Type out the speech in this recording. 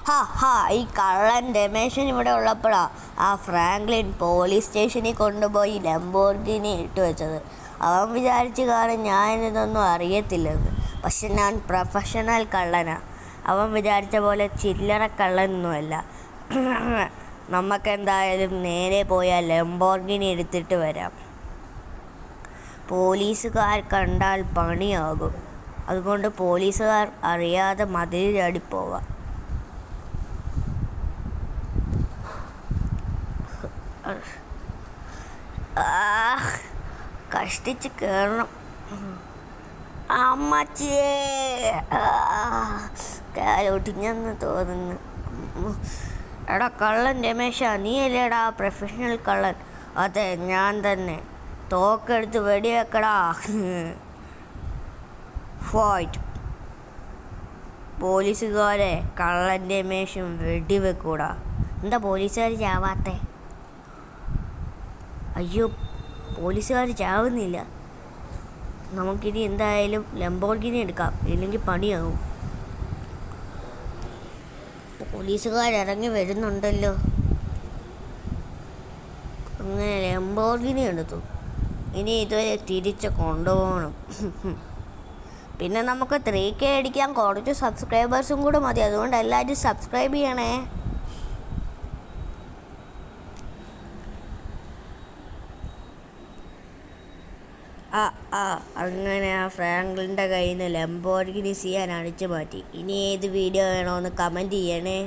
ഹാ ഹാ ഈ കള്ളൻ രമേശൻ ഇവിടെ ഉള്ളപ്പോഴാണ് ആ ഫ്രാങ്ക്ലിൻ പോലീസ് സ്റ്റേഷനിൽ കൊണ്ടുപോയി ലംബോർഗിനി ഇട്ട് വെച്ചത്. അവൻ വിചാരിച്ച് കാണും ഞാനിതൊന്നും അറിയത്തില്ലെന്ന്. പക്ഷെ ഞാൻ പ്രൊഫഷണൽ കള്ളനാണ്. അവൻ വിചാരിച്ച പോലെ ചില്ലറ കള്ളനൊന്നുമല്ല. നമുക്കെന്തായാലും നേരെ പോയാൽ ലംബോർഗിനി എടുത്തിട്ട് വരാം. പോലീസുകാർ കണ്ടാൽ പണിയാകും. അതുകൊണ്ട് പോലീസുകാർ അറിയാതെ മതിൽ ചാടിപ്പോവാം. കഷ്ടിച്ച് കയറണം. അമ്മച്ചിയേ കാലൊട്ടിഞ്ഞെന്ന് തോന്നുന്നു. എടാ കള്ളൻ രമേശ, നീ അല്ലേടാ പ്രൊഫഷണൽ കള്ളൻ? അതെ, ഞാൻ തന്നെ. തോക്കെടുത്ത് വെടിവെക്കടാ. ഫൈറ്റ്. പോലീസുകാരെ, കള്ളൻ രമേശും വെടിവെക്കൂടാ. എന്താ പോലീസുകാർ ചാവാത്തേ? അയ്യോ, പോലീസുകാർ ചാവുന്നില്ല. നമുക്കിനി എന്തായാലും ലംബോർഗിനി എടുക്കാം, ഇല്ലെങ്കിൽ പണിയാവും. പോലീസുകാരിറങ്ങി വരുന്നുണ്ടല്ലോ. അങ്ങനെ ലംബോർഗിനി എടുത്തു. ഇനി ഇതുവരെ തിരിച്ച് കൊണ്ടുപോകണം. പിന്നെ നമുക്ക് 3K അടിക്കാൻ കുറച്ച് സബ്സ്ക്രൈബേഴ്സും കൂടെ മതി. അതുകൊണ്ട് എല്ലാവരും സബ്സ്ക്രൈബ് ചെയ്യണേ. അങ്ങനെ ആ ഫ്രാങ്ക്ലിൻ്റെ കയ്യിൽ നിന്ന് ലംബോർഗിനി സിയാൻ അടിച്ചു മാറ്റി. ഇനി ഏത് വീഡിയോ വേണമെന്ന് കമൻറ്റ് ചെയ്യണേ.